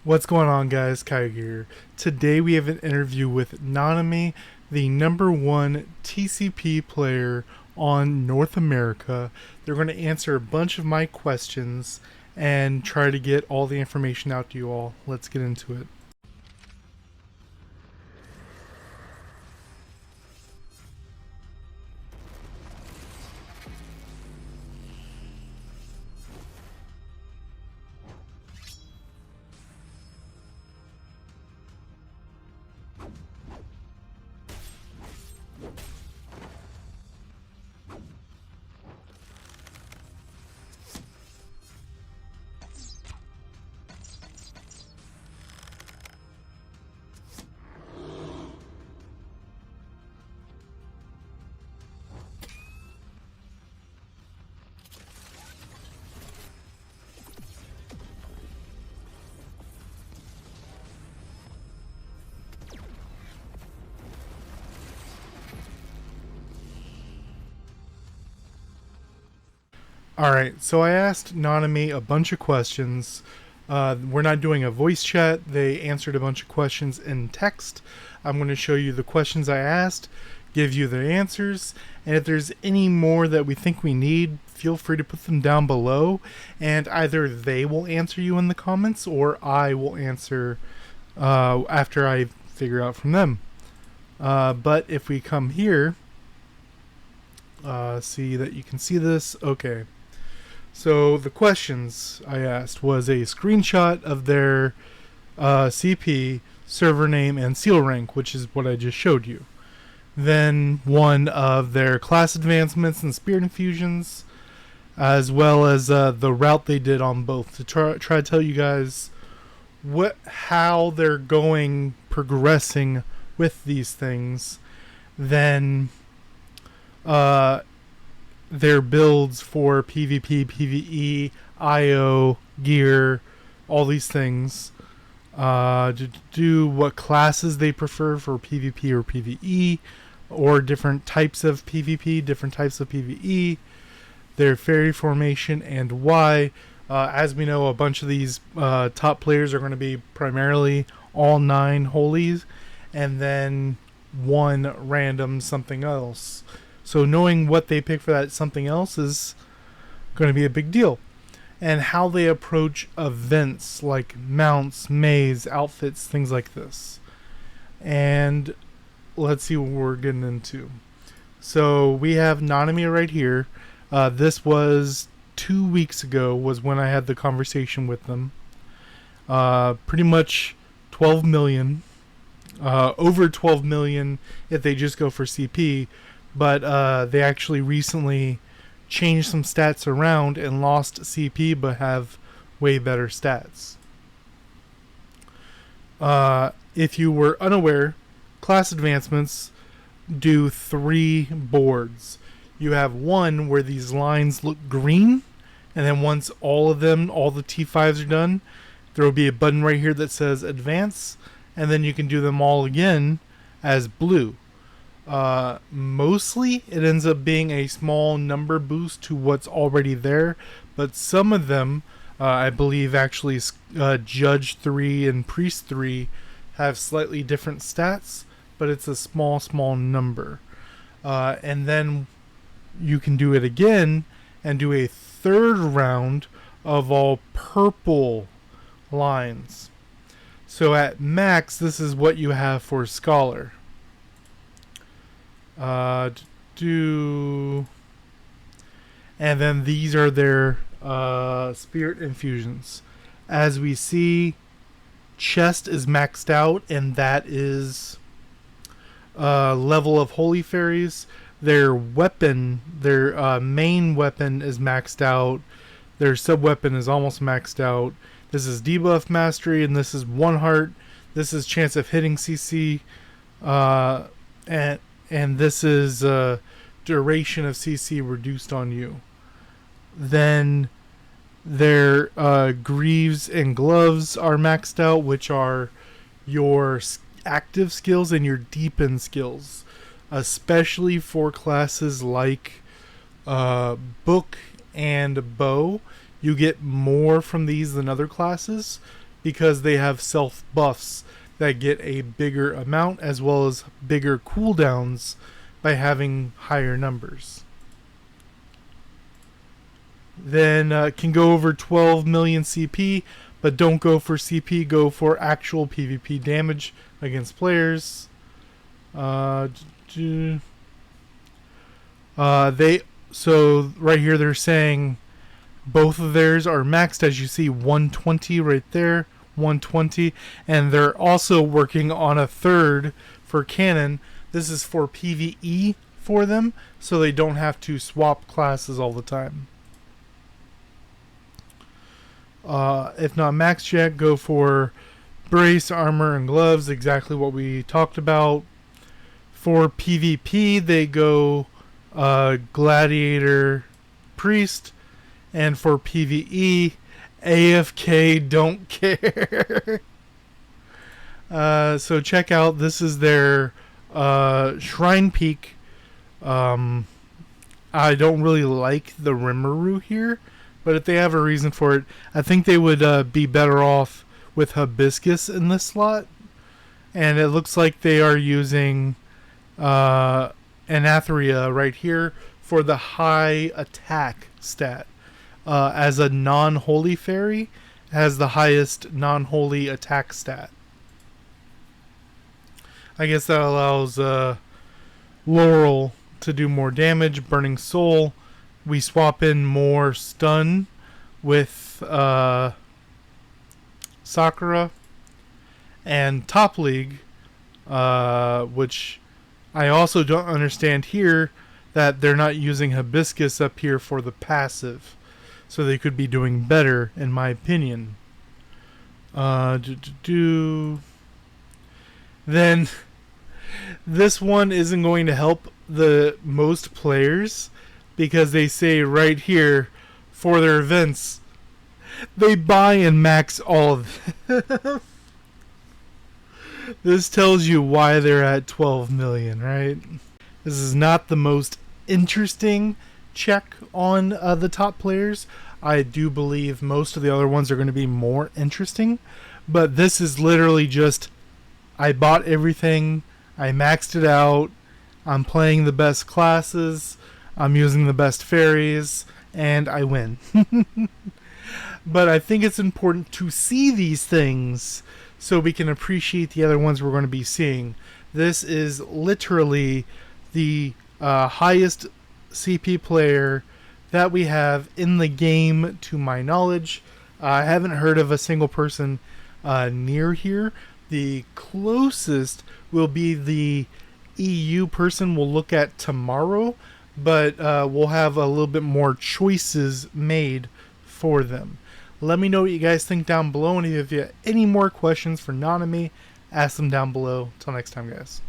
What's going on, guys? Kai here. Today we have an interview with nanaMI, the #1 TCP player on North America. They're going to answer a bunch of my questions and try to get all the information out to you all. Let's get into it. Alright, so I asked nanaMI a bunch of questions. We're not doing a voice chat. They answered a bunch of questions in text. I'm going to show you the questions I asked, give you the answers, and if there's any more that we think we need, feel free to put them down below, and either they will answer you in the comments or I will answer after I figure out from them. But if we come here, see that you can see this. Okay. So the questions I asked was a screenshot of their CP, server name, and seal rank, which is what I just showed you. Then one of their class advancements and spirit infusions, as well as the route they did on both, to try to tell you guys how they're progressing with these things. Then their builds for PvP, PvE, IO, gear, all these things. To do what classes they prefer for PvP or PvE, or different types of PvP, different types of PvE, their fairy formation, and why. As we know, a bunch of these top players are going to be primarily all 9 holies, and then one random something else. So knowing what they pick for that something else is going to be a big deal. And how they approach events like mounts, maze, outfits, things like this. And let's see what we're getting into. So we have nanaMI right here. This was 2 weeks ago was when I had the conversation with them. Pretty much 12 million. Over 12 million if they just go for CP. But they actually recently changed some stats around and lost CP but have way better stats. If you were unaware, class advancements do 3 boards. You have one where these lines look green, and then once all the T5s are done, there will be a button right here that says advance, and then you can do them all again as blue. Mostly it ends up being a small number boost to what's already there, but some of them, I believe actually Judge 3 and Priest 3 have slightly different stats, but it's a small number. And then you can do it again and do a 3rd round of all purple lines. So at max, this is what you have for Scholar. And then these are their spirit infusions. As we see, chest is maxed out, and that is level of holy fairies. Their weapon, their main weapon is maxed out. Their sub weapon is almost maxed out. This is debuff mastery, and this is 1 heart. This is chance of hitting CC, and this is duration of CC reduced on you. Then their greaves and gloves are maxed out, which are your active skills and your deepen skills, especially for classes like book and bow. You get more from these than other classes, because they have self buffs that get a bigger amount as well as bigger cooldowns by having higher numbers. Then can go over 12 million CP, but don't go for CP, go for actual PvP damage against players. So right here they're saying both of theirs are maxed, as you see, 120 right there, 120, and they're also working on a third for cannon. This is for PvE for them, so they don't have to swap classes all the time. If not maxed yet, go for brace, armor, and gloves, exactly what we talked about. For PvP, they go Gladiator, Priest, and for PvE, AFK, don't care. So check out, this is their Shrine Peak. I don't really like the Rimuru here, but if they have a reason for it, I think they would be better off with Hibiscus in this slot. And it looks like they are using Anatheria right here for the high attack stat. As a non-holy fairy, has the highest non-holy attack stat. I guess that allows Laurel to do more damage. Burning Soul, we swap in more stun with Sakura. And Top League, which I also don't understand here, that they're not using Hibiscus up here for the passive. So they could be doing better, in my opinion. Then this one isn't going to help the most players, because they say right here for their events they buy and max all of them. This tells you why they're at 12 million, right? This is not the most interesting check on the top players. I do believe most of the other ones are going to be more interesting, but this is literally just, I bought everything, I maxed it out, I'm playing the best classes, I'm using the best fairies, and I win. But I think it's important to see these things so we can appreciate the other ones we're going to be seeing. This is literally the highest CP player that we have in the game, to my knowledge. I haven't heard of a single person near here. The closest will be the EU person we'll look at tomorrow, but we'll have a little bit more choices made for them. Let me know what you guys think down below, and if you have any more questions for nanaMI, ask them down below. Till next time, guys.